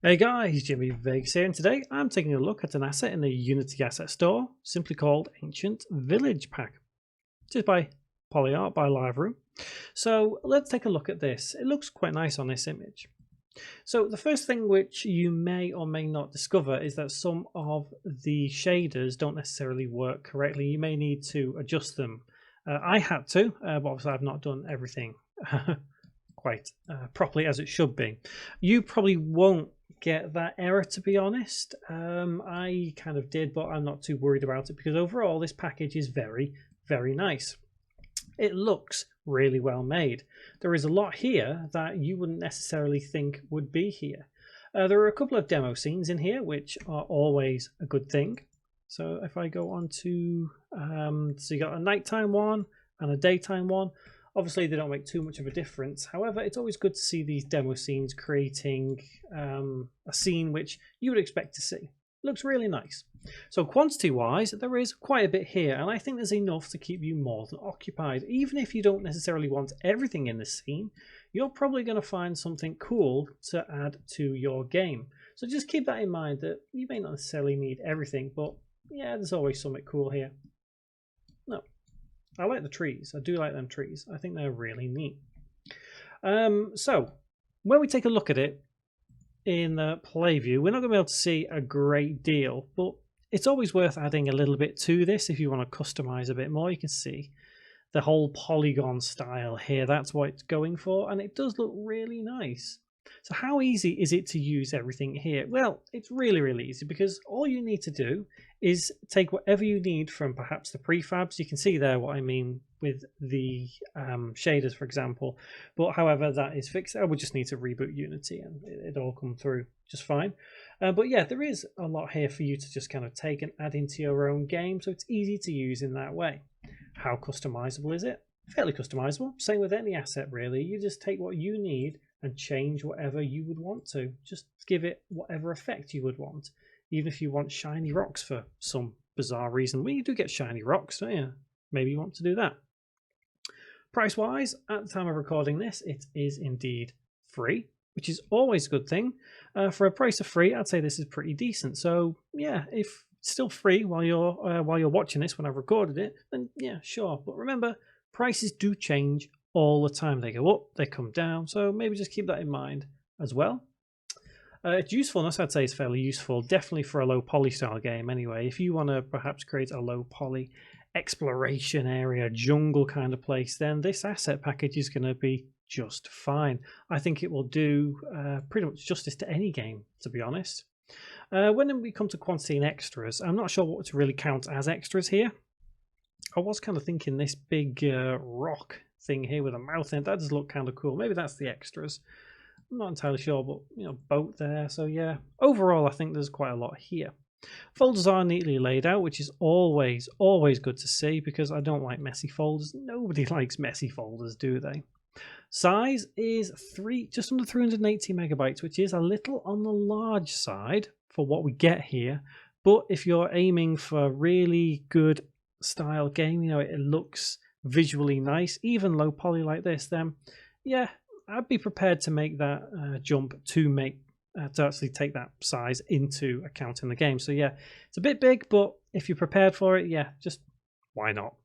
Hey guys, Jimmy Vegas here, and today I'm taking a look at an asset in the Unity asset store, simply called Ancient Village Pack. It is by Polyart by Liveroom. So let's take a look at this. It looks quite nice on this image. So the first thing which you may or may not discover is that some of the shaders don't necessarily work correctly. You may need to adjust them. I had to, but obviously I've not done everything quite properly as it should be. You probably won't get that error, to be honest. I kind of did, but I'm not too worried about it because overall this package is very, very nice. It looks really well made. There is a lot here that you wouldn't necessarily think would be here. There are a couple of demo scenes in here which are always a good thing. So if I go on to so you got a nighttime one and a daytime one. Obviously, they don't make too much of a difference. However, it's always good to see these demo scenes creating a scene which you would expect to see. Looks really nice. So quantity-wise, there is quite a bit here, and I think there's enough to keep you more than occupied. Even if you don't necessarily want everything in this scene, you're probably going to find something cool to add to your game. So just keep that in mind that you may not necessarily need everything, but yeah, there's always something cool here. No. I like the trees. I do like them trees. I think they're really neat. So when we take a look at it in the play view, we're not going to be able to see a great deal, but it's always worth adding a little bit to this if you want to customize a bit more. You can see the whole polygon style here. That's what it's going for, and it does look really nice. So how easy is it to use everything here? Well, it's really, really easy because all you need to do is take whatever you need from perhaps the prefabs. You can see there what I mean with the shaders, for example. But however that is fixed, I would just need to reboot Unity and it'll all come through just fine. But yeah, there is a lot here for you to just kind of take and add into your own game. So it's easy to use in that way. How customizable is it? Fairly customizable. Same with any asset, really. You just take what you need and change whatever you would want to. Just give it whatever effect you would want. Even if you want shiny rocks for some bizarre reason. Well, you do get shiny rocks, don't you? Maybe you want to do that. Price-wise, at the time of recording this, it is indeed free, which is always a good thing. For a price of free, I'd say this is pretty decent. So yeah, if it's still free while you're watching this when I've recorded it, then yeah, sure. But remember, prices do change all the time. They go up, they come down, so maybe just keep that in mind as well. Its usefulness, I'd say, is fairly useful, definitely for a low poly style game anyway. If you want to perhaps create a low poly exploration area, jungle kind of place, then this asset package is going to be just fine. I think it will do pretty much justice to any game, to be honest. When we come to quantity and extras, I'm not sure what to really count as extras here. I was kind of thinking this big rock thing here with a mouth in it, that does look kind of cool. Maybe that's the extras. I'm not entirely sure, but you know, boat there. So yeah, overall, I think there's quite a lot here. Folders are neatly laid out, which is always good to see because I don't like messy folders. Nobody likes messy folders, do they? Size is just under 380 megabytes, which is a little on the large side for what we get here. But if you're aiming for really good style game, you know, it looks visually nice, even low poly like this, then yeah, I'd be prepared to make that jump to actually take that size into account in the game. So yeah, it's a bit big, but if you're prepared for it, yeah, just why not?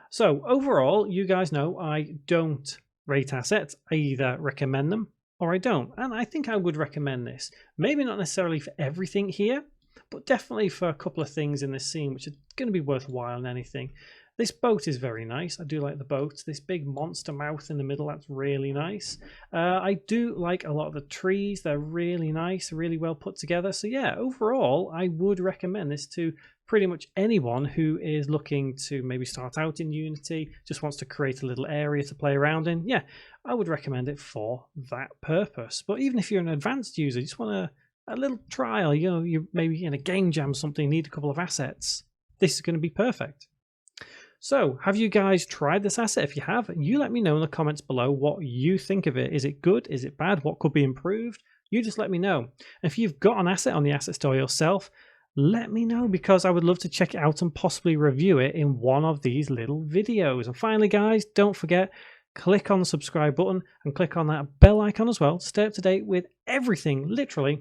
So overall, you guys know I don't rate assets. I either recommend them or I don't. And I think I would recommend this. Maybe not necessarily for everything here, but definitely for a couple of things in this scene, which are going to be worthwhile in anything. This boat is very nice. I do like the boat. This big monster mouth in the middle, that's really nice. I do like a lot of the trees. They're really nice, really well put together. So yeah, overall, I would recommend this to pretty much anyone who is looking to maybe start out in Unity, just wants to create a little area to play around in. Yeah, I would recommend it for that purpose. But even if you're an advanced user, you just want a little trial, you know, you maybe in a game jam something, need a couple of assets, this is going to be perfect. So, have you guys tried this asset? If you have, you let me know in the comments below what you think of it. Is it good? Is it bad? What could be improved? You just let me know. And if you've got an asset on the asset store yourself, let me know because I would love to check it out and possibly review it in one of these little videos. And finally, guys, don't forget, click on the subscribe button and click on that bell icon as well to stay up to date with everything, literally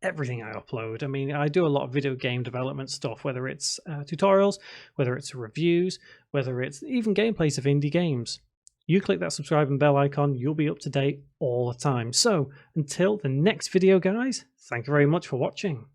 everything I upload. I mean, I do a lot of video game development stuff, whether it's tutorials, whether it's reviews, whether it's even gameplays of indie games. You click that subscribe and bell icon, you'll be up to date all the time. So until the next video, guys, thank you very much for watching.